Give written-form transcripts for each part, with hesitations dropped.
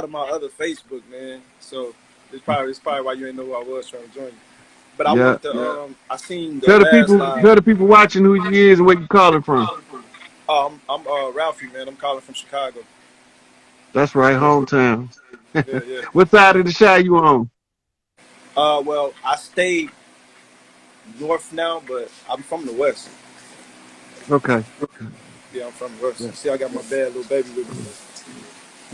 of my other Facebook, man. So it's probably why you ain't know who I was trying to join you. But I Yeah. wanted to I seen the Tell the last people, live. tell the people watching who you is and where you calling from. I'm Ralphie, man. I'm calling from Chicago. That's right, hometown. Yeah, yeah. What side of the shy you on? Well, I stayed north now, but I'm from the west. Okay. Yeah, I'm from the west. Yeah. You see, I got my bad little baby with me.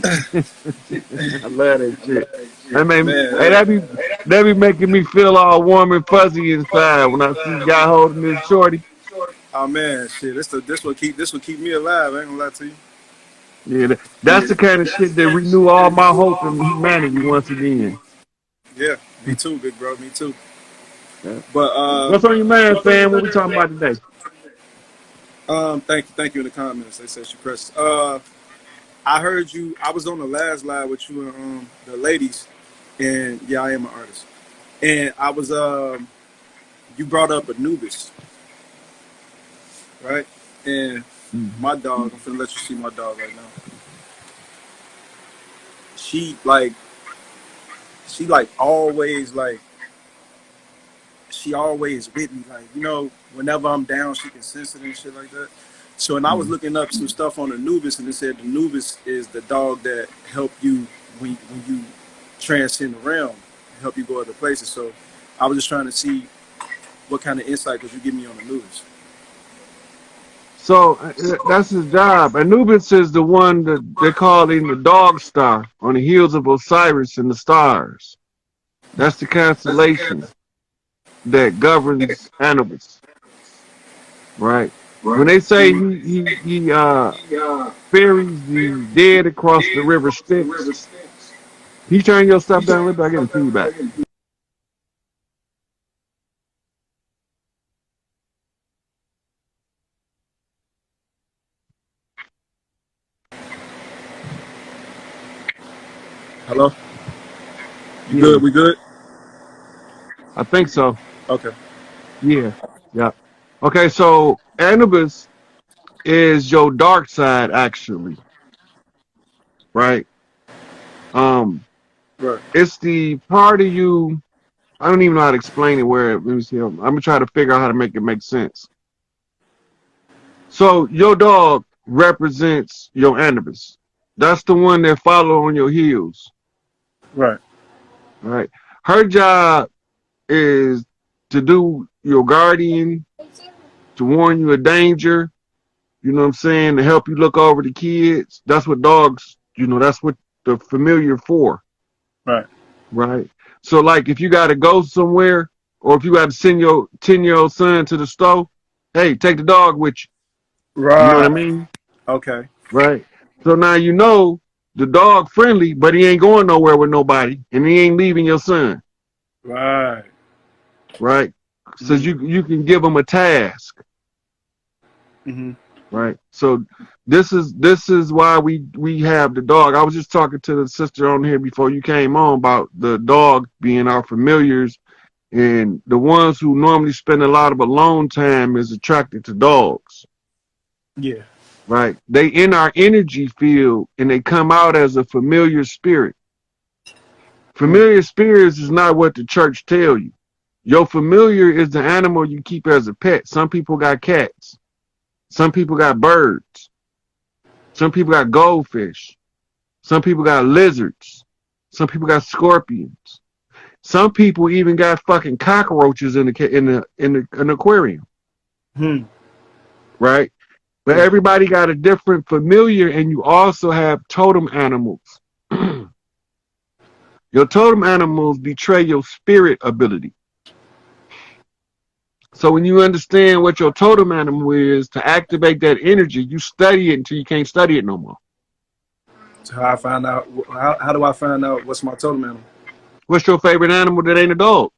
I love that shit. I mean, Man, hey, that be making me feel all warm and fuzzy inside when I see y'all holding this shorty. oh man, shit. This will keep me alive. I ain't gonna lie to you. Yeah, that's the kind of shit that renew all my hope in humanity once again. Yeah, me too, big bro. Me too. Yeah. But What's on your mind, fam? What we talking about today? thank you in the comments. They said she pressed. I heard you. I was on the last live with you and the ladies, and yeah, I am an artist. And I was you brought up Anubis, right? And Mhm. my dog. I'm finna let you see my dog right now. She like always she always with me. Like, whenever I'm down, she can sense it and shit like that. So, and I was Mhm. looking up some stuff on Anubis, and it said Anubis is the dog that help you when you transcend the realm, help you go other places. So, I was just trying to see what kind of insight could you give me on Anubis. So that's his job. Anubis is the one that they call him the dog star on the heels of Osiris and the stars. That's the constellation that governs Anubis, right? When they say he ferries the dead across the river Styx, can you turn your stuff down a little bit? I get feedback. Hello? You Yeah, good? We good? I think so. Okay. Yeah, yeah. Okay, so Anubis is your dark side, actually, right? Um, Right. it's the part of you. I don't even know how to explain it. Let me see. I'm gonna try to figure out how to make it make sense. So your dog represents your Anubis. That's the one that follow on your heels, Right. right? Her job is to do your guardian, to warn you of danger. You know what I'm saying? To help you look over the kids. That's what dogs. That's what the familiar for, Right. right? So like if you got to go somewhere, or if you got to send your 10-year-old son to the store, hey, take the dog with you. You know what I Right. mean? Okay. Right. So now the dog friendly, but he ain't going nowhere with nobody, and he ain't leaving your son. Right. Right. So Mm-hmm. you can give him a task. Mm-hmm. Right. So this is why we have the dog. I was just talking to the sister on here before you came on about the dog being our familiars, and the ones who normally spend a lot of alone time is attracted to dogs. Yeah. Right. They in our energy field and they come out as a familiar spirit. Mm. Familiar spirits is not what the church tell you. Your familiar is the animal you keep as a pet. Some people got cats. Some people got birds. Some people got goldfish. Some people got lizards. Some people got scorpions. Some people even got fucking cockroaches in the aquarium, Hmm. right? But Yeah. everybody got a different familiar, and you also have totem animals. Your totem animals betray your spirit ability. So when you understand what your totem animal is to activate that energy, you study it until you can't study it no more. So how I find out? How do I find out what's my totem animal? What's your favorite animal that ain't a dog?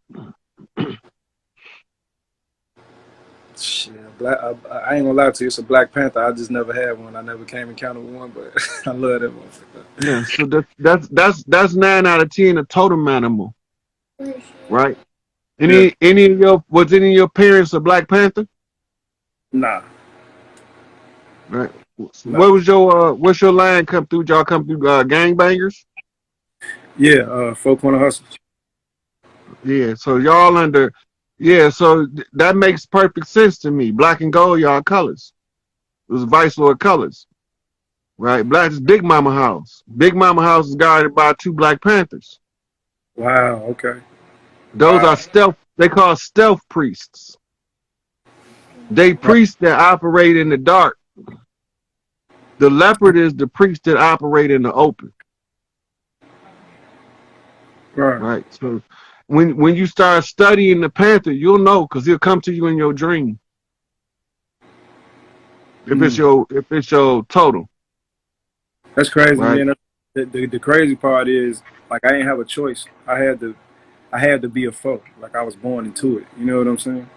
Shit, I ain't gonna lie to you. It's a Black Panther. I just never had one. I never came encounter with one, but I love that motherfucker. Yeah, so that's 9 out of 10 a totem animal, right? Yeah. Any of your was any of your parents a Black Panther? Nah. Right. Nah. What's your line come through? Y'all come through gangbangers? Yeah, Folk Corner Hustle. Yeah, so y'all under, yeah, so that makes perfect sense to me. Black and gold, y'all colors. It was Vice Lord colors, right? Black is Big Mama house. Big Mama house is guarded by 2 Black Panthers. Wow. Okay. Those are Wow. stealth. They call stealth priests. They Right. priests that operate in the dark. The leopard is the priest that operate in the open, Right. right? So when you start studying the panther, you'll know because he'll come to you in your dream. Mm. If it's your totem, That's crazy, right? man. The crazy part is like I ain't have a choice. I had to be a folk. Like I was born into it. You know what I'm saying?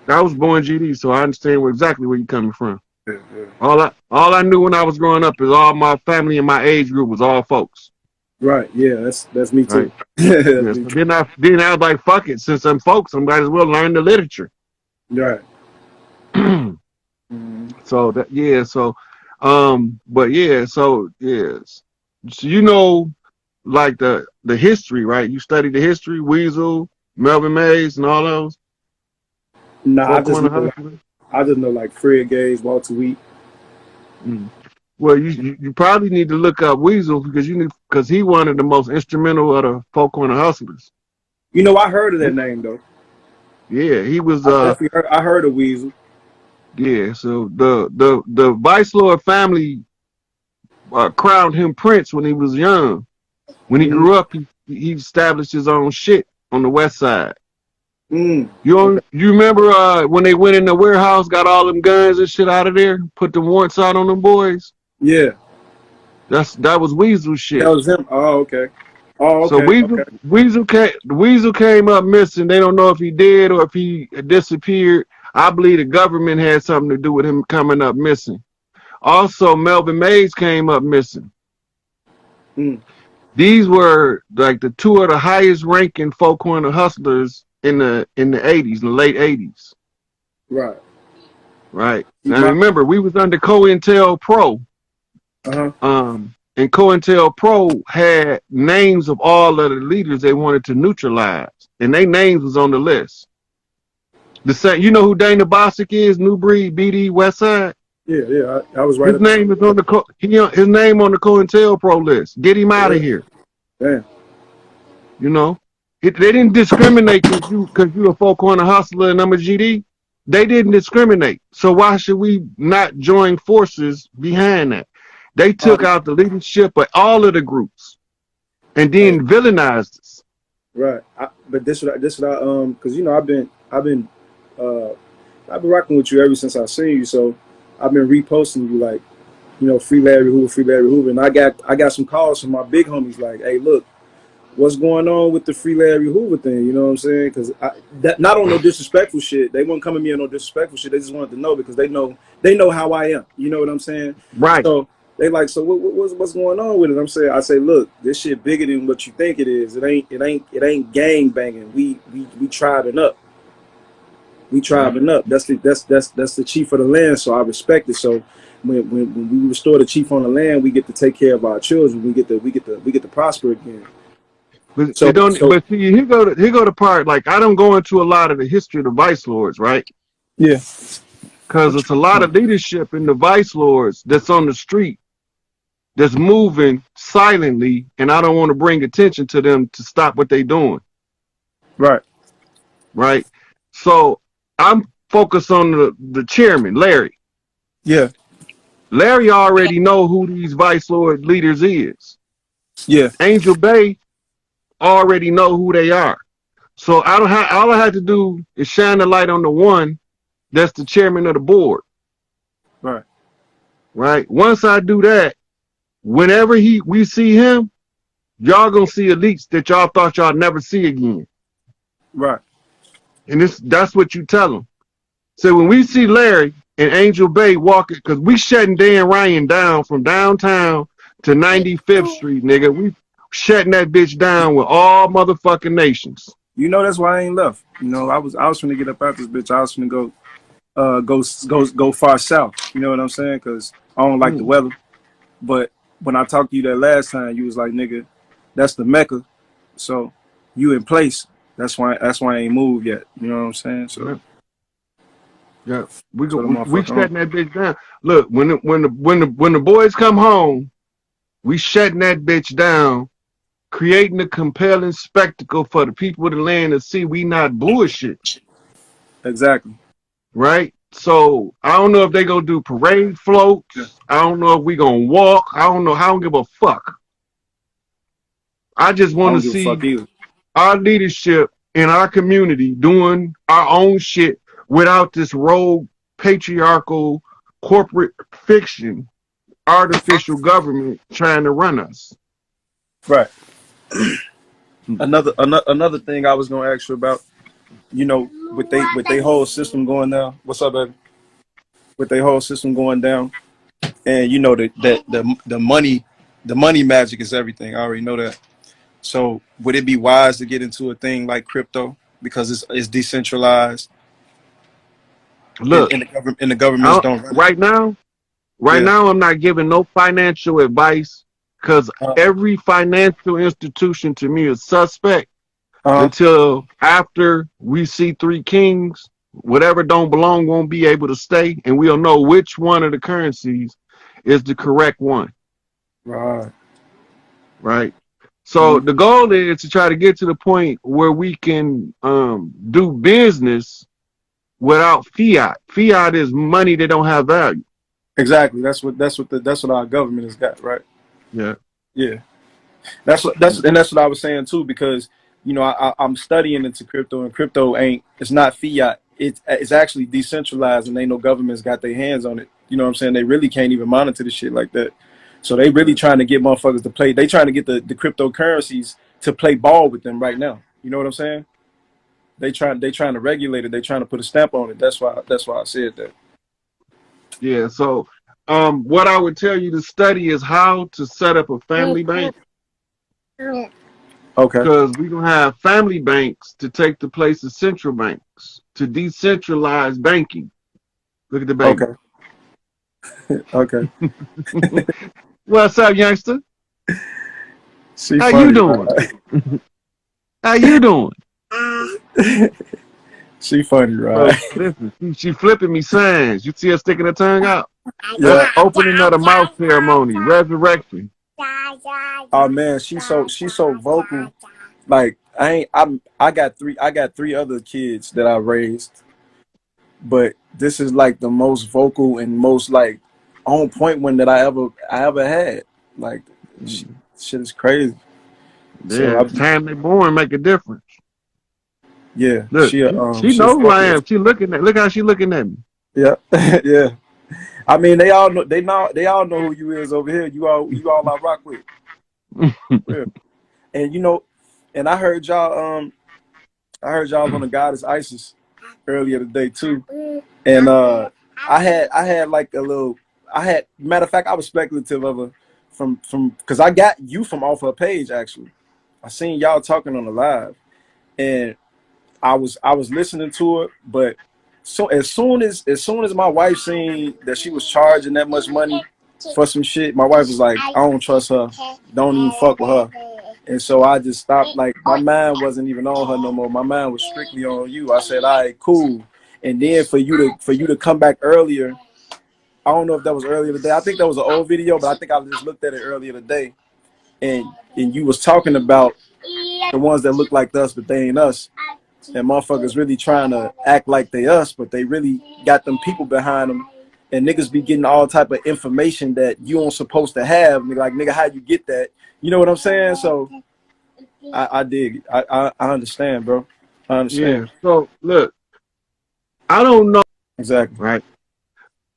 I was born GD, so I understand exactly where you're coming from. Yeah. Yeah. All I knew when I was growing up is all my family and my age group was all folks, Right. Yeah. That's me too. right? That's Yeah. me So too. then I was like, fuck it, since I'm folks, I might as well learn the literature. Right. Mm. So that yeah, so but yeah, so yes. So like the history, right? You study the history, Weasel, Melvin Mays and all those. Nah, Four Corner Hustler. I just know like Fred Gaze, Walter Wheat. Mm. Well, you probably need to look up Weasel because he one of the most instrumental of the Four Corner Hustlers. You know, I heard of that name though. Yeah, he was I definitely heard. I heard of Weasel. yeah, so the Vice Lord family crowned him prince when he was young. When he Mm. grew up, he established his own shit on the west side. Mm. Okay. You remember when they went in the warehouse, got all them guns and shit out of there, put the warrants out on them boys? Yeah. That was Weasel That shit. was him. Oh, okay. Oh, So okay. Okay. Weasel came up missing. They don't know if he did or if he disappeared. I believe the government had something to do with him coming up missing. Also, Melvin Mays came up missing. Mm. These were like the 2 of the highest ranking Four Corner hustlers in the 80s, in the late 80s. Right. Right. Now My. remember, we was under COINTELPRO. Uh huh. And COINTELPRO had names of all of the leaders they wanted to neutralize. And their names was on the list. The same, you know who Dana Bosick is, New Breed, BD, Westside? Yeah. Yeah. I was right His up there. name is on his name on the COINTELPRO list. Get him out of Yeah. here. Damn. You know? They didn't discriminate because you a Four Corner hustler and I'm a GD. They didn't discriminate. So why should we not join forces behind that? They took out the leadership of all of the groups and Hey, then villainized us. right. But this what I because you know uh I've been rocking with you ever since I seen you. So I've been reposting you like free Larry Hoover, and I got some calls from my big homies like, hey, look, what's going on with the free Larry Hoover thing? You know what I'm saying? Because that not on no disrespectful shit. They wouldn't come at me on no disrespectful shit. They just wanted to know because they know how I am. You know what I'm saying? Right. So they like, so what's going on with it? I say, look, this shit bigger than what you think it is. It ain't gang banging. We tribing up. We Right. tribing up. That's the chief of the land. So I respect it. So when we restore the chief on the land, we get to take care of our children. We get to prosper again. But So it don't. so But see, here go the part. Like I don't go into a lot of the history of the vice lords, right? yeah. Because it's a lot of leadership in the vice lords that's on the street that's moving silently, and I don't want to bring attention to them to stop what they're doing, Right. right? So I'm focused on the chairman, Larry. Yeah. Larry already know who these vice lord leaders is. Yeah. Angel Bay already know who they are. So I don't have all I have to do is shine the light on the one that's the chairman of the board. Right. Right. Once I do that, whenever we see him, y'all gonna see elites that y'all thought y'all never see again. Right. And that's what you tell them. So when we see Larry and Angel Bay walking, because we shutting Dan Ryan down from downtown to 95th Street, nigga. We shutting that bitch down with all motherfucking nations. You know that's why I ain't left. You know, I was trying to get up out this bitch. I was trying to go far south. You know what I'm saying? Because I don't like the Mm. weather. But when I talked to you that last time, you was like, nigga, that's the Mecca. So you in place. That's why I ain't moved yet. You know what I'm saying? So Yeah, yeah. We so go, the we motherfucker on. shutting that bitch down. Look, when the boys come home, we shutting that bitch down, creating a compelling spectacle for the people of the land to see we not bullshit, Exactly. right? So I don't know if they gonna do parade Yeah. floats. I don't know if we gonna walk. I don't know. I don't give a fuck. I just I want don't to give a fuck see either. our leadership in our community doing our own shit without this rogue patriarchal corporate fiction, artificial government trying to run us. Right. Another thing I was gonna ask you about, you know, with they whole system going down. What's up, baby? With their whole system going down, and you know the money magic is everything. I already know that. So would it be wise to get into a thing like crypto because it's decentralized Look, and the governments don't run it? right now, Yeah. I'm not giving no financial advice because Uh every financial institution to me is suspect huh. until after we see three kings. Whatever don't belong won't be able to stay, and we'll know which one of the currencies is the correct one, Right. right? So Mhm. the goal is to try to get to the point where we can do business without fiat. Fiat is money that don't have value. Exactly. That's what our government has got. Right. Yeah. Yeah. That's what I was saying too, because you know I'm studying into crypto, and crypto ain't it's not fiat. It's actually decentralized, and ain't no governments got their hands on it. You know what I'm saying? They really can't even monitor the shit like that. So they really trying to get motherfuckers to play. They trying to get the cryptocurrencies to play ball with them right now. You know what I'm saying? They trying to regulate it. They trying to put a stamp on it. That's why I said that. Yeah. So what I would tell you to study is how to set up a family bank, Okay. because we're gonna have family banks to take the place of central banks to decentralize banking. Look at the baby. Okay. Okay. What's up, youngster? She How you funny, doing? right? How you doing? She funny, right? So listen, she flipping me signs. You see her sticking her tongue out? That's Yeah. opening of the mouth ceremony, resurrection. Oh man, she's so vocal. Like I got three other kids that I raised, but this is like the most vocal and most like on point one that I ever had. Like she, shit is crazy. So Yeah, it's time they born make a difference. yeah, Look, she she a know who I Scorpio. am. She looking at, look how she looking at me. Yeah, yeah. I mean they all know who you is over here. You all I rock with. Yeah. And you know, and I heard y'all on the goddess Isis earlier today too. And I had like a little I had matter of fact I was speculative of her from because I got you from off her page actually. I seen y'all talking on the live and I was listening to it, but so as soon as my wife seen that she was charging that much money for some shit, my wife was like, I don't trust her. Don't even fuck with her. And so I just stopped. Like my mind wasn't even on her no more. My mind was strictly on you. I said, all right, cool. And then for you to come back earlier, I don't know if that was earlier today. I think that was an old video, but I think I just looked at it earlier today. And you was talking about the ones that look like us, but they ain't us. And motherfuckers really trying to act like they us, but they really got them people behind them. And niggas be getting all type of information that you ain't supposed to have. Like, nigga, how you get that? You know what I'm saying? So I dig it. I understand, bro. I Yeah. understand. So look, I don't know, Exactly. right?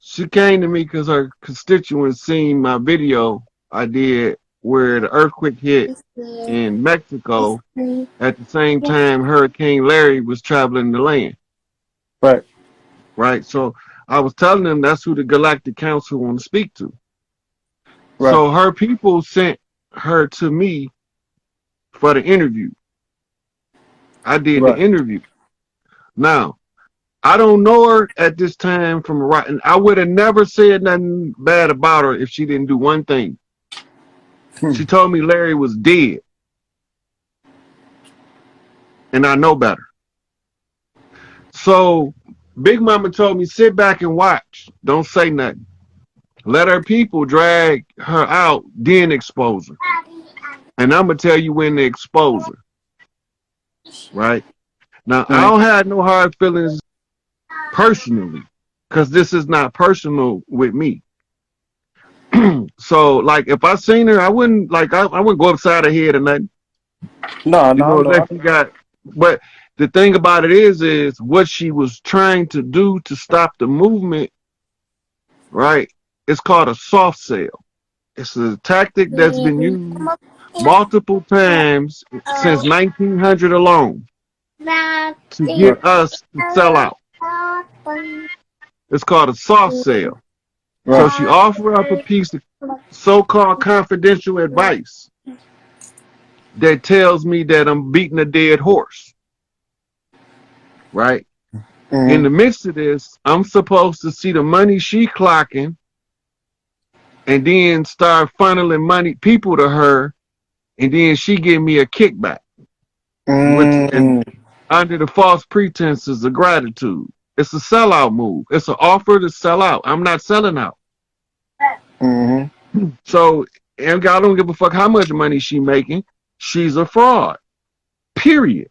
She came to me because her constituents seen my video I did where the earthquake hit in Mexico at the same time Hurricane Larry was traveling the land, Right. right? So I was telling them that's who the Galactic Council want to speak to. Right. So her people sent her to me for the interview. I did the Right. interview. Now, I don't know her at this time from right, and I would have never said nothing bad about her if she didn't do one thing. She told me Larry was dead. and I know better. So Big Mama told me, sit back and watch. Don't say nothing. Let her people drag her out, then expose her. And I'm going to tell you when to expose her. Right? Now, I don't have no hard feelings personally, because this is not personal with me. So, like, if I seen her, I wouldn't go upside her head or nothing. No, You know, no. unless she got, but the thing about it is what she was trying to do to stop the movement, right? It's called a soft sell. It's a tactic that's been used multiple times since 1900 alone to get us to sell out. It's called a soft sell. So she offered up a piece of so-called confidential advice that tells me that I'm beating a dead horse. Right? In the midst of this, I'm supposed to see the money she clocking and then start funneling people to her, and then she give me a kickback and under the false pretenses of gratitude. It's a sellout move. It's an offer to sell out. I'm not selling out. So, and I don't give a fuck how much money she making. She's a fraud. Period.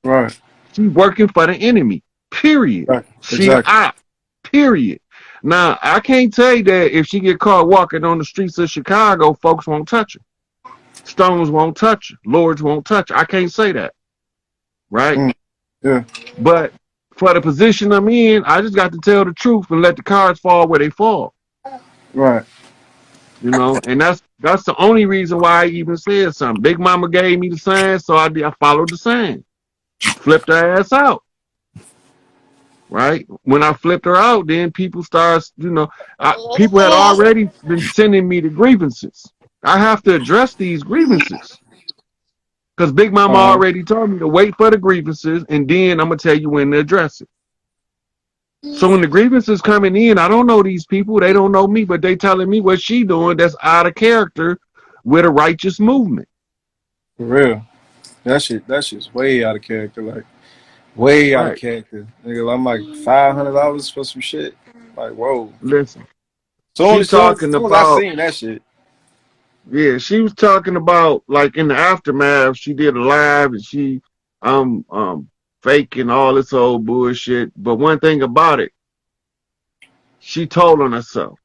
Right. She's working for the enemy. Period. Right. She an op. Period. Now, I can't tell you that if she get caught walking on the streets of Chicago, folks won't touch her. Stones won't touch her. Lords won't touch her. I can't say that. Right? Yeah. But for the position I'm in, I just got to tell the truth and let the cards fall where they fall. Right. You know, and that's the only reason why I even said something. Big Mama gave me the sign, so I followed the sign. Flipped her ass out. Right? When I flipped her out, then people start, you know, people had already been sending me the grievances. I have to address these grievances. Because Big Mama already told me to wait for the grievances, and then I'm going to tell you when to address it. So when the grievances coming in, I don't know these people. They don't know me, but they telling me what she doing that's out of character with a righteous movement. For real. That shit's way out of character. Like, way out of character. Nigga, I'm like $500 for some shit. Like, whoa. Listen. So she's talking about, I seen that shit. Yeah, she was talking about, like, in the aftermath, she did a live and she faking all this old bullshit. But one thing about it, she told on herself.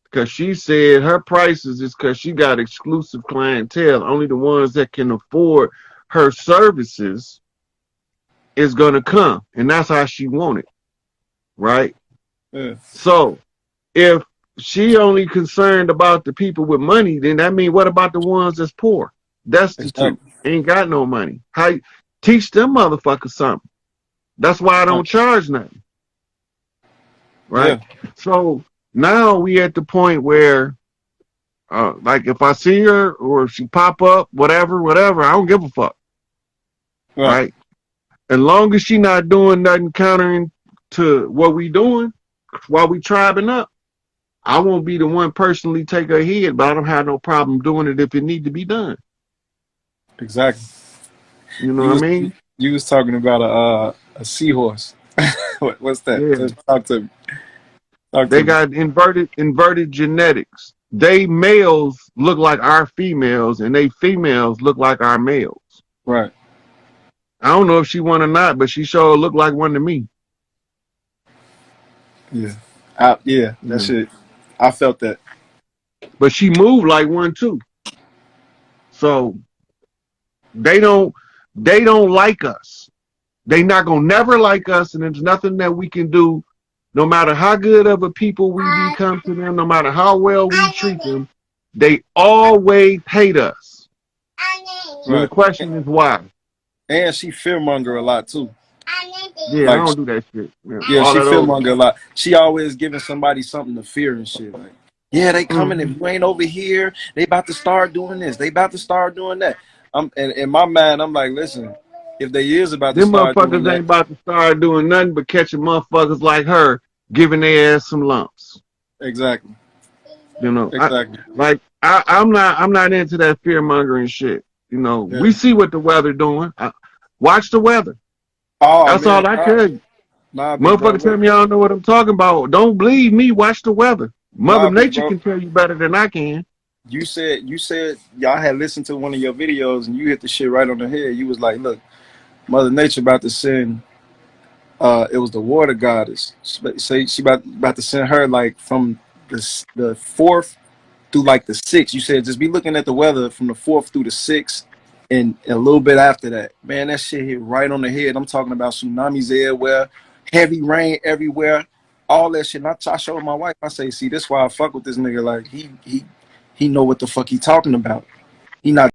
Because she said her prices is because she got exclusive clientele. Only the ones that can afford her services is going to come. And that's how she want it. Right? Yeah. So, if she only concerned about the people with money, then that means what about the ones that's poor? Destitute, ain't got no money. How teach them motherfuckers something? That's why I don't charge nothing. Right? Yeah. So now we at the point where, like, if I see her or if she pop up, whatever, I don't give a fuck. Right? As long as she not doing nothing countering to what we doing while we tribing up, I won't be the one personally take her head, but I don't have no problem doing it if it need to be done. Exactly. You know what I mean? You was talking about a seahorse. What's that? Yeah. Talk to me. They got inverted genetics. They males look like our females, and they females look like our males. Right. I don't know if she won or not, but she sure looked like one to me. Yeah. That shit. I felt that. But she moved like one too. So they don't like us. They not gonna never like us, and there's nothing that we can do. No matter how good of a people we become to them, no matter how well we treat them, they always hate us. So the question is why. And she fearmonger a lot too. Yeah, like, I don't do that shit. Yeah, she fearmonger a lot. She always giving somebody something to fear and shit. Like, yeah, they coming. If you ain't over here, they about to start doing this. They about to start doing that. And in my mind, I'm like, listen, if they is about to start doing that, them motherfuckers ain't about to start doing nothing but catching motherfuckers like her, giving their ass some lumps. Exactly. You know, exactly. I'm not into that fear mongering shit. You know, we see what the weather doing. Watch the weather. Oh That's man, all I tell you. nah, big bro. Motherfucker tell Look, me I don't know what I'm talking about. Don't believe me. Watch the weather. Mother nah, big Nature bro. can tell you better than I can. You said y'all had listened to one of your videos and you hit the shit right on the head. You was like, look, Mother Nature about to send. It was the water goddess. She about to send her like from the fourth through like the sixth. You said just be looking at the weather from the fourth through the sixth, and a little bit after that. Man, that shit hit right on the head. I'm talking about tsunamis everywhere, heavy rain everywhere, all that shit. And I showed my wife. I say, see, this why I fuck with this nigga. Like he know what the fuck he talking about. He not